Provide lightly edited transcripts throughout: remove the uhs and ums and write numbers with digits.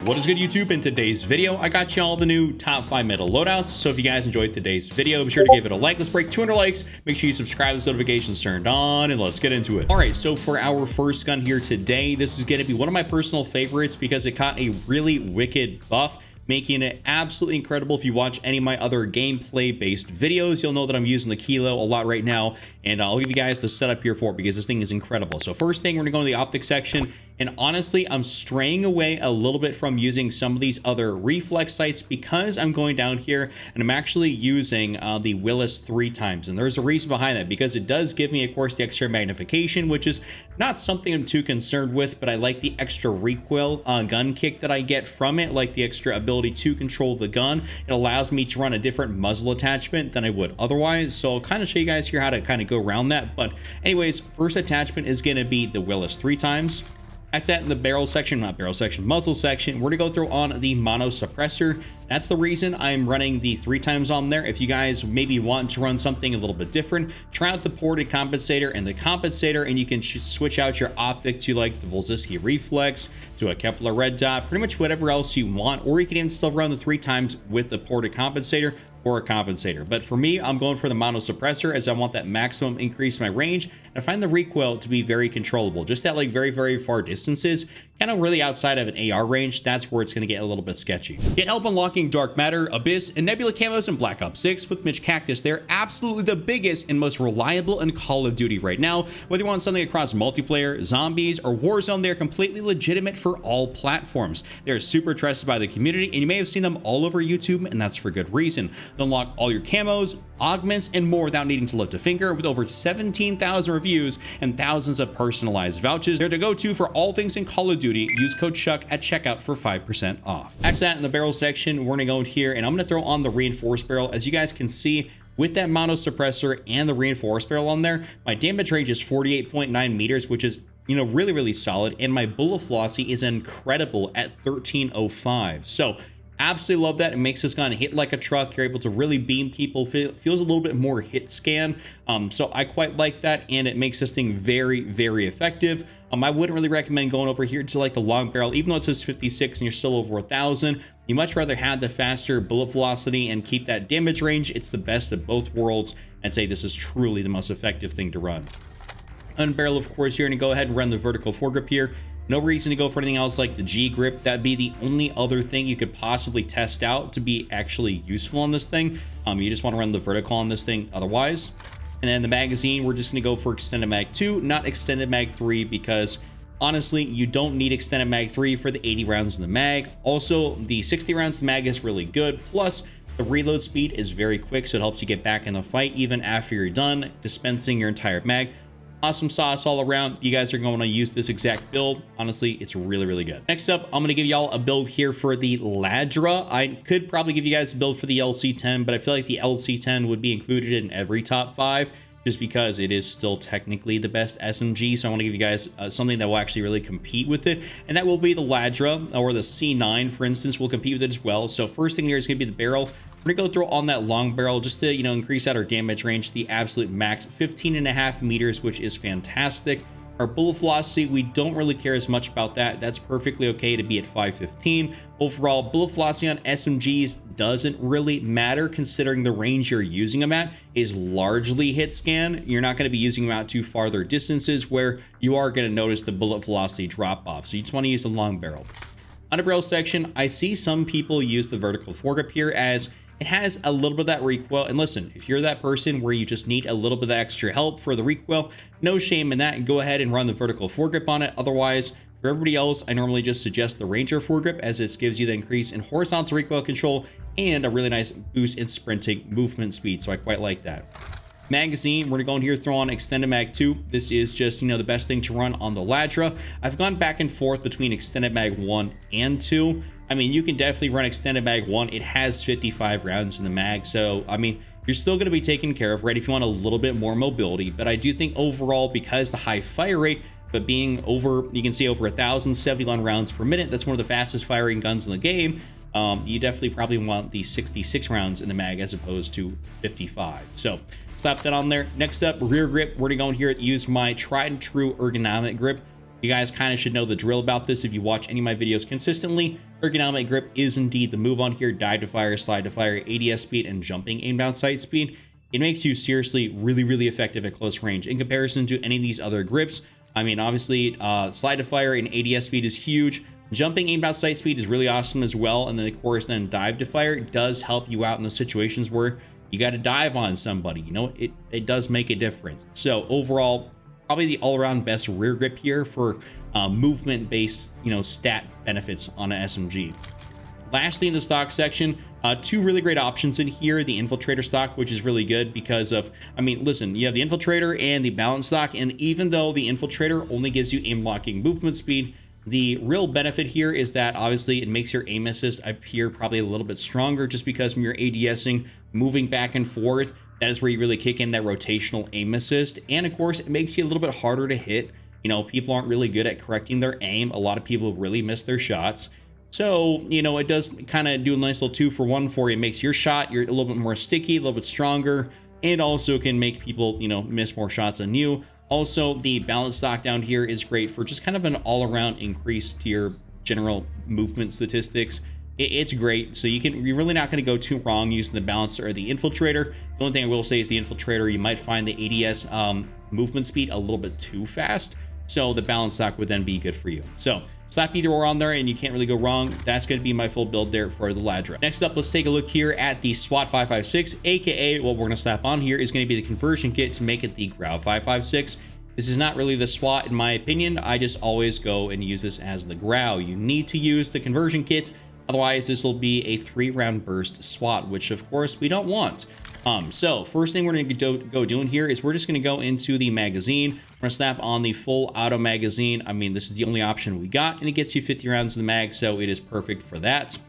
What is good, YouTube? In today's video, I got y'all the new top 5 meta loadouts. So if you guys enjoyed today's video, be sure to give it a like. Let's break 200 likes. Make sure you subscribe with notifications turned on, and let's get into it. All right, so for our first gun here today, this is going to be one of my personal favorites because it caught a really wicked buff, making it absolutely incredible. If you watch any of my other gameplay based videos, you'll know that I'm using the Kilo a lot right now, and I'll give you guys the setup here for it because this thing is incredible. So first thing, we're gonna go to the optics section, and honestly, I'm straying away a little bit from using some of these other reflex sights because I'm going down here and I'm actually using the Willis 3 times, and there's a reason behind that because it does give me, of course, the extra magnification, which is not something I'm too concerned with, but I like the extra recoil gun kick that I get from it, like the extra ability to control the gun. It allows me to run a different muzzle attachment than I would otherwise, so I'll kind of show you guys here how to kind of go around that. But anyways, first attachment is going to be the Willis 3 times. That's that in the barrel section, not barrel section, muzzle section. We're gonna go through on the mono suppressor. That's the reason I'm running the 3 times on there. If you guys maybe want to run something a little bit different, try out the ported compensator and the compensator, and you can switch out your optic to like the Volziski reflex, to a Kepler red dot, pretty much whatever else you want, or you can even still run the 3 times with the ported compensator or a compensator. But for me, I'm going for the mono suppressor as I want that maximum increase in my range, and I find the recoil to be very controllable, just at like very far distances, kind of really outside of an AR range. That's where it's going to get a little bit sketchy. Get help unlocking Dark Matter, Abyss, and Nebula camos in Black Ops 6 with Mitch Cactus. They're absolutely the biggest and most reliable in Call of Duty right now. Whether you want something across multiplayer, zombies, or Warzone, they're completely legitimate for all platforms. They're super trusted by the community, and you may have seen them all over YouTube, and that's for good reason. They'll unlock all your camos, augments, and more without needing to lift a finger. With over 17,000 reviews and thousands of personalized vouchers, they're the go-to for all things in Call of Duty. Use code CHUCK at checkout for 5% off. That's that in the barrel section. We're gonna go in here, and I'm gonna throw on the reinforced barrel. As you guys can see, with that mono suppressor and the reinforced barrel on there, my damage range is 48.9 meters, which is, you know, really solid, and my bullet velocity is incredible at 1305. So absolutely love that. It makes this gun hit like a truck. You're able to really beam people. Feels a little bit more hit scan. So I quite like that, and it makes this thing very effective. I wouldn't really recommend going over here to like the long barrel, even though it says 56 and you're still over 1,000. You much rather have the faster bullet velocity and keep that damage range. It's the best of both worlds, and say this is truly the most effective thing to run. Unbarrel, of course, you're going to go ahead and run the vertical foregrip here. No reason to go for anything else like the G grip. That'd be the only other thing you could possibly test out to be actually useful on this thing. You just want to run the vertical on this thing otherwise. And then the magazine, we're just going to go for extended mag 2, not extended mag 3, because honestly, you don't need extended mag 3 for the 80 rounds in the mag. Also, the 60 rounds in the mag is really good. Plus, the reload speed is very quick, so it helps you get back in the fight even after you're done dispensing your entire mag. Awesome sauce all around. You guys are going to use this exact build. Honestly, it's really good. Next up, I'm going to give y'all a build here for the Ladra. I could probably give you guys a build for the LC10, but I feel like the LC10 would be included in every top 5 just because it is still technically the best SMG. So I want to give you guys something that will actually really compete with it, and that will be the Ladra, or the C9, for instance, will compete with it as well. So first thing here is going to be the barrel. We're gonna go through on that long barrel just to, you know, increase out our damage range to the absolute max, 15.5 meters, which is fantastic. Our bullet velocity, we don't really care as much about that. That's perfectly okay to be at 515. Overall, bullet velocity on SMGs doesn't really matter considering the range you're using them at is largely hit scan. You're not going to be using them out to farther distances where you are going to notice the bullet velocity drop off. So you just want to use the long barrel. On the barrel section, I see some people use the vertical foregrip here as it has a little bit of that recoil. And listen, if you're that person where you just need a little bit of extra help for the recoil, no shame in that, and go ahead and run the vertical foregrip on it. Otherwise, for everybody else, I normally just suggest the Ranger foregrip, as this gives you the increase in horizontal recoil control and a really nice boost in sprinting movement speed. So I quite like that. Magazine, we're gonna go in here, throw on extended mag 2. This is just, you know, the best thing to run on the Ladra. I've gone back and forth between extended mag 1 and 2. I mean, you can definitely run extended mag 1. It has 55 rounds in the mag, so I mean, you're still going to be taken care of, right, if you want a little bit more mobility. But I do think overall, because the high fire rate, but being over, you can see over 1,071 rounds per minute, that's one of the fastest firing guns in the game. You definitely probably want the 66 rounds in the mag as opposed to 55. So slap that on there. Next up, rear grip. We're gonna go in here and use my tried and true ergonomic grip. You guys kind of should know the drill about this if you watch any of my videos consistently. Ergonomic grip is indeed the move on here. Dive to fire, slide to fire, ADS speed, and jumping aim down sight speed. It makes you seriously really effective at close range in comparison to any of these other grips. I mean, obviously, slide to fire and ADS speed is huge. Jumping aim down sight speed is really awesome as well. And then, of course, then dive to fire does help you out in the situations where you got to dive on somebody. You know, it does make a difference. So overall, probably the all-around best rear grip here for movement-based, you know, stat benefits on an SMG. Lastly, in the stock section, two really great options in here. The Infiltrator stock, which is really good because of, I mean, listen, you have the Infiltrator and the Balance stock, and even though the Infiltrator only gives you aim locking movement speed, the real benefit here is that obviously it makes your aim assist appear probably a little bit stronger just because when you're ADSing, moving back and forth, that is where you really kick in that rotational aim assist. And of course, it makes you a little bit harder to hit. You know, people aren't really good at correcting their aim. A lot of people really miss their shots. So, you know, it does kind of do a nice little 2-for-1 for you. It makes your shot, you're a little bit more sticky, a little bit stronger, and also can make people, you know, miss more shots than you. Also, the Balance stock down here is great for just kind of an all-around increase to your general movement statistics. It's great. So you're really not going to go too wrong using the Balance or the Infiltrator. The only thing I will say is the Infiltrator, you might find the ADS movement speed a little bit too fast. So the Balance stock would then be good for you. So slap either or on there and you can't really go wrong. That's going to be my full build there for the Ladra. Next up, let's take a look here at the SWAT 556, aka what we're going to slap on here is going to be the conversion kit to make it the Growl 556. This is not really the SWAT in my opinion. I just always go and use this as the Growl. You need to use the conversion kit. Otherwise, this will be a 3-round burst SWAT, which of course we don't want. So first thing we're going to go doing here is we're just going to go into the magazine. We're going to snap on the full auto magazine. I mean, this is the only option we got, and it gets you 50 rounds in the mag, so it is perfect for that.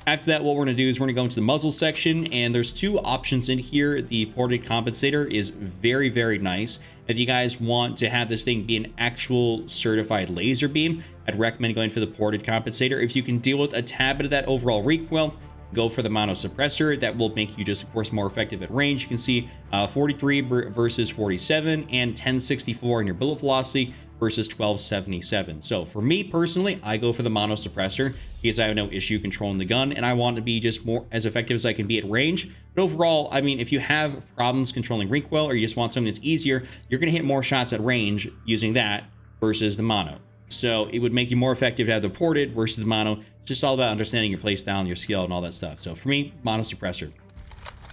After that, what we're going to do is we're going to go into the muzzle section, and there's two options in here. The ported compensator is very nice. If you guys want to have this thing be an actual certified laser beam, I'd recommend going for the ported compensator. If you can deal with a tad bit of that overall recoil, go for the mono suppressor. That will make you just, of course, more effective at range. You can see 43 versus 47 and 1064 in your bullet velocity versus 1277. So for me personally, I go for the mono suppressor because I have no issue controlling the gun and I want to be just more as effective as I can be at range. But overall, I mean, if you have problems controlling recoil or you just want something that's easier, you're going to hit more shots at range using that versus the mono. So it would make you more effective to have the ported versus the mono. It's just all about understanding your place down, your skill, and all that stuff. So for me, mono suppressor.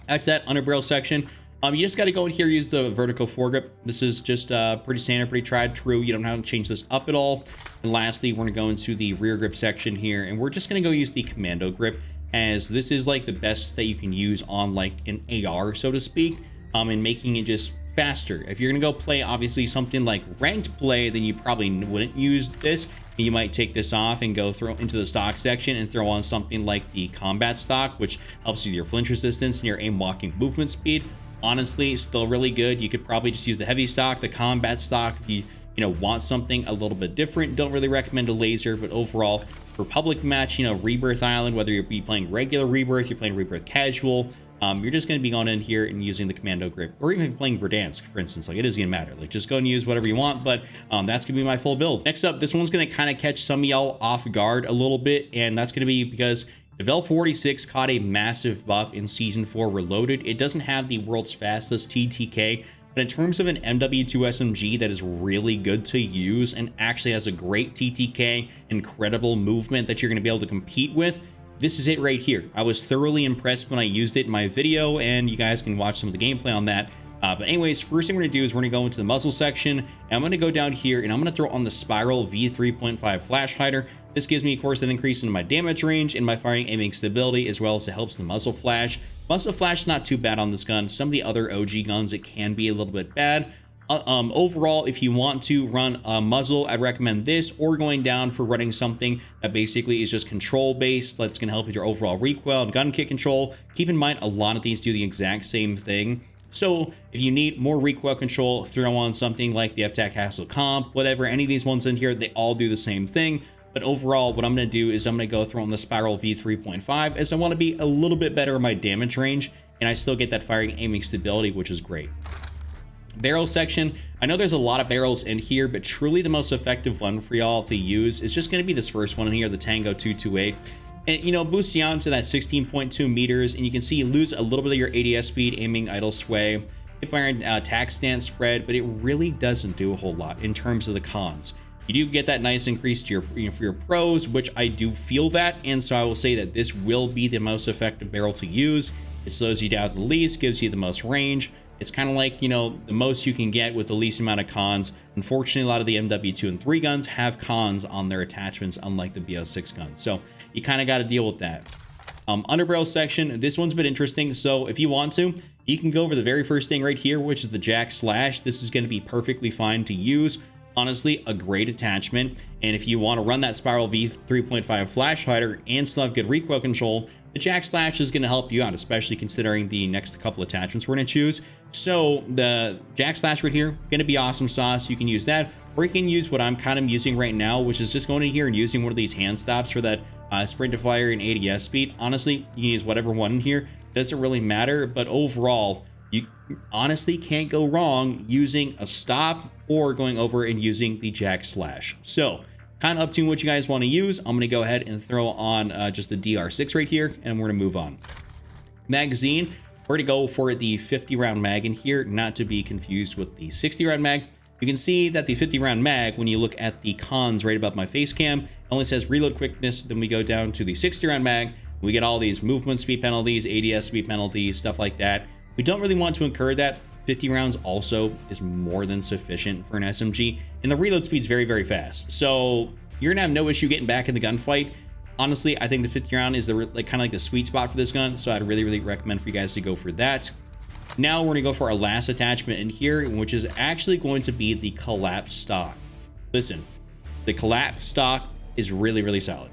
That's that underbarrel section. You just got to go in here, use the vertical foregrip. This is just pretty standard, pretty tried true. You don't have to change this up at all. And lastly, we're going to go into the rear grip section here, and we're just going to go use the commando grip, as this is like the best that you can use on like an AR, so to speak, and making it just faster. If you're gonna go play obviously something like ranked play, then you probably wouldn't use this. You might take this off and go throw into the stock section and throw on something like the combat stock, which helps with your flinch resistance and your aim walking movement speed. Honestly, still really good. You could probably just use the heavy stock, the combat stock, if you want something a little bit different. Don't really recommend a laser, but overall for public match, Rebirth Island, whether you're playing regular Rebirth, you're playing Rebirth casual, you're just going to be going in here and using the commando grip, or even if you're playing Verdansk, for instance, like it isn't going to matter. Like just go and use whatever you want, but that's going to be my full build. Next up, this one's going to kind of catch some of y'all off guard a little bit, and that's going to be because the Vel 46 caught a massive buff in Season 4 Reloaded. It doesn't have the world's fastest TTK, but in terms of an MW2 SMG that is really good to use and actually has a great TTK, incredible movement that you're going to be able to compete with, this is it right here. I was thoroughly impressed when I used it in my video, and you guys can watch some of the gameplay on that. But anyways, first thing we're going to do is we're going to go into the muzzle section, and I'm going to go down here, and I'm going to throw on the Spiral V3.5 Flash Hider. This gives me, of course, an increase in my damage range and my firing aiming stability, as well as it helps the muzzle flash. Muzzle flash is not too bad on this gun. Some of the other OG guns, it can be a little bit bad. Overall, if you want to run a muzzle, I'd recommend this, or going down for running something that basically is just control based. That's going to help with your overall recoil and gun kick control. Keep in mind, a lot of these do the exact same thing. So if you need more recoil control, throw on something like the FTAC Hassle Comp, whatever, any of these ones in here, they all do the same thing. But overall, what I'm going to do is I'm going to go throw on the Spiral V3.5, as I want to be a little bit better in my damage range, and I still get that firing aiming stability, which is great. Barrel section, I know there's a lot of barrels in here, but truly the most effective one for y'all to use is just going to be this first one in here, the Tango 228. And, you know, boosts you on to that 16.2 meters, and you can see you lose a little bit of your ADS speed, aiming, idle sway, hipfire, and attack stance spread, but it really doesn't do a whole lot in terms of the cons. You do get that nice increase to your, for your pros, which I do feel that, and so I will say that this will be the most effective barrel to use. It slows you down the least, gives you the most range. It's kind of like, you know, the most you can get with the least amount of cons. Unfortunately, a lot of the MW2 and 3 guns have cons on their attachments, unlike the BO6 guns. So you kind of got to deal with that. Underbarrel section, this one's been interesting. So if you want to, you can go over the very first thing right here, which is the Jack Slash. This is going to be perfectly fine to use. Honestly, a great attachment. And if you want to run that Spiral V 3.5 flash hider and still have good recoil control, the Jack Slash is going to help you out, especially considering the next couple attachments we're going to choose. So the Jack Slash right here, going to be awesome sauce. You can use that, or you can use what I'm kind of using right now, which is just going in here and using one of these hand stops for that sprint to fire and ADS speed. Honestly, you can use whatever one in here. Doesn't really matter, but overall, you honestly can't go wrong using a stop or going over and using the Jack Slash. So kind of up to what you guys want to use. I'm going to go ahead and throw on just the DR6 right here, and we're going to move on. Magazine, we're going to go for the 50 round mag in here, not to be confused with the 60 round mag. You can see that the 50 round mag, when you look at the cons right above my face cam, only says reload quickness. Then we go down to the 60 round mag. We get all these movement speed penalties, ADS speed penalties, stuff like that. We don't really want to incur that. 50 rounds also is more than sufficient for an SMG, and the reload speed is very, very fast. So you're gonna have no issue getting back in the gunfight. Honestly, I think the 50 round is the kind of like the sweet spot for this gun. So I'd really, really recommend for you guys to go for that. Now we're gonna go for our last attachment in here, which is actually going to be the collapse stock. Listen, the collapse stock is really, really solid.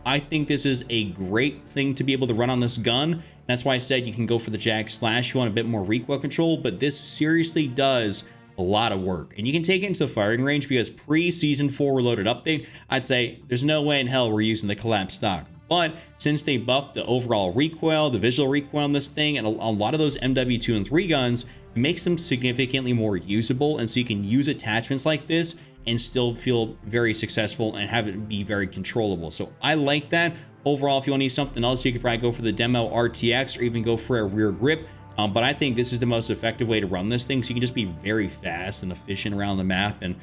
I think this is a great thing to be able to run on this gun. That's why I said you can go for the Jack Slash if you want a bit more recoil control, but this seriously does a lot of work. And you can take it into the firing range, because pre-Season 4 Reloaded update, I'd say there's no way in hell we're using the collapse stock. But since they buffed the overall recoil, the visual recoil on this thing, and a lot of those MW2 and 3 guns, it makes them significantly more usable. And so you can use attachments like this and still feel very successful and have it be very controllable. So I like that. Overall, if you want to use something else, you could probably go for the Demo RTX or even go for a rear grip. But I think this is the most effective way to run this thing, so you can just be very fast and efficient around the map. And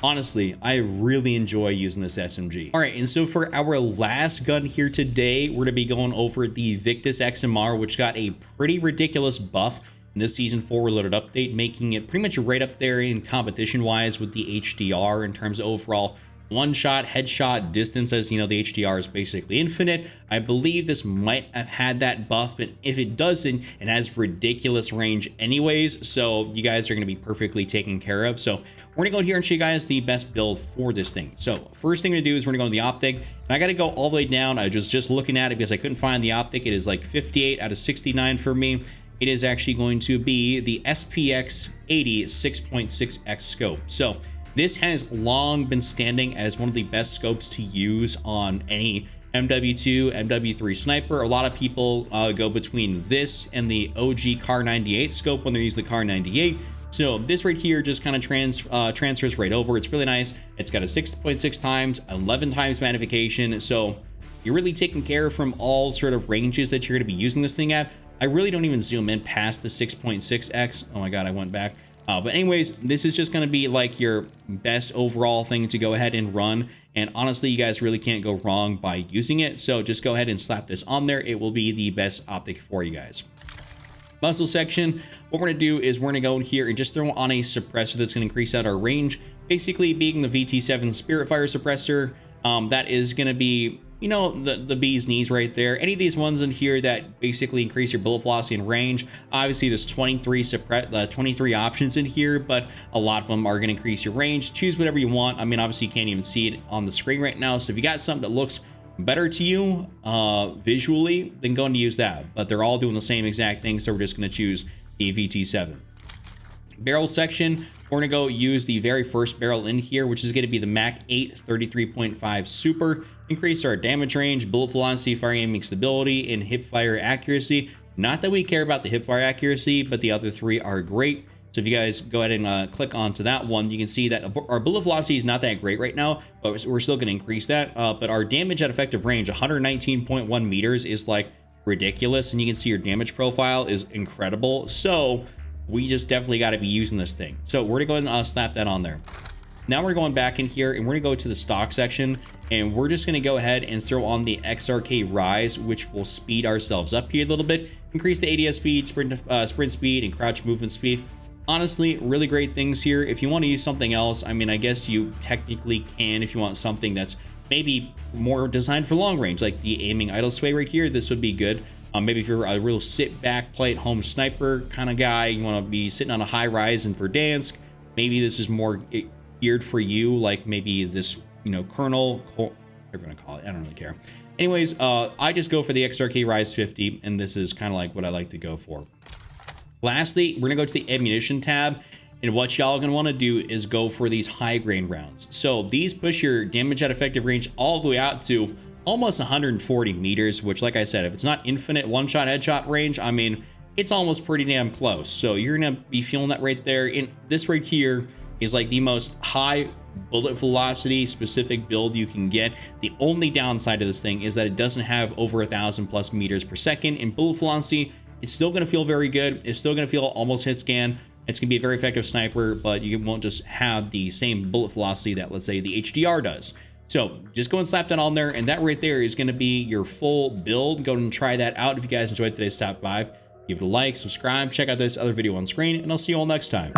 honestly, I really enjoy using this SMG. All right, and so for our last gun here today, we're going to be going over the Victus XMR, which got a pretty ridiculous buff in this Season 4 Reloaded update, making it pretty much right up there in competition-wise with the HDR in terms of overall one-shot, headshot distance. As you know, the HDR is basically infinite. I believe this might have had that buff, but if it doesn't, it has ridiculous range anyways, so you guys are going to be perfectly taken care of. So we're going to go here and show you guys the best build for this thing. So first thing to do is we're going to go to the optic, and I got to go all the way down. I was just looking at it because I couldn't find the optic. It is like 58 out of 69 for me. It is actually going to be the SPX 80 6.6x scope. So this has long been standing as one of the best scopes to use on any MW2, MW3 sniper. A lot of people go between this and the OG Car 98 scope when they're using the Car 98. So this right here just kind of transfers right over. It's really nice. It's got a 6.6 times, 11 times magnification. So you're really taking care from all sort of ranges that you're going to be using this thing at. I really don't even zoom in past the 6.6x. Oh my God, I went back. But anyways, this is just going to be like your best overall thing to go ahead and run. And honestly, you guys really can't go wrong by using it. So just go ahead and slap this on there. It will be the best optic for you guys. Muzzle section, what we're going to do is we're going to go in here and just throw on a suppressor that's going to increase out our range. Basically being the VT7 Spirit Fire suppressor. That is going to be, you know, the bee's knees right there. Any of these ones in here that basically increase your bullet velocity and range. Obviously, there's 23 options in here, but a lot of them are going to increase your range. Choose whatever you want. I mean, obviously, you can't even see it on the screen right now. So if you got something that looks better to you visually, then go and use that. But they're all doing the same exact thing, so we're just going to choose the VT7. Barrel section, we're going to go use the very first barrel in here, which is going to be the Mac 8 33.5 Super. Increase our damage range, bullet velocity, fire aiming stability, and hip fire accuracy. Not that we care about the hip fire accuracy, but the other three are great. So if you guys go ahead and click onto that one, you can see that our bullet velocity is not that great right now, but we're still going to increase that. But our damage at effective range, 119.1 meters, is like ridiculous. And you can see your damage profile is incredible. So we just definitely got to be using this thing. So we're going to go ahead and slap that on there. Now we're going back in here and we're going to go to the stock section, and we're just going to go ahead and throw on the XRK Rise, which will speed ourselves up here a little bit, increase the ADS speed, sprint speed, and crouch movement speed. Honestly, really great things here. If you want to use something else, I mean, I guess you technically can. If you want something that's maybe more designed for long range, like the aiming idle sway right here, this would be good. Maybe if you're a real sit back, play at home sniper kind of guy, you want to be sitting on a high rise in Verdansk, maybe this is more geared for you, like maybe this, you know, Colonel, whatever you want to call it, I don't really care. Anyways, I just go for the XRK Rise 50, and this is kind of like what I like to go for. Lastly, we're gonna go to the ammunition tab, and what y'all gonna want to do is go for these high grain rounds. So these push your damage at effective range all the way out to almost 140 meters, which, like I said, if it's not infinite one-shot headshot range, I mean, it's almost pretty damn close. So you're gonna be feeling that right there. And this right here is like the most high bullet velocity specific build you can get. The only downside to this thing is that it doesn't have over 1,000+ meters per second in bullet velocity. It's still gonna feel very good. It's still gonna feel almost hit scan. It's gonna be a very effective sniper, but you won't just have the same bullet velocity that, let's say, the HDR does. So just go and slap that on there, and that right there is going to be your full build. Go and try that out. If you guys enjoyed today's top 5, give it a like, subscribe, check out this other video on screen, and I'll see you all next time.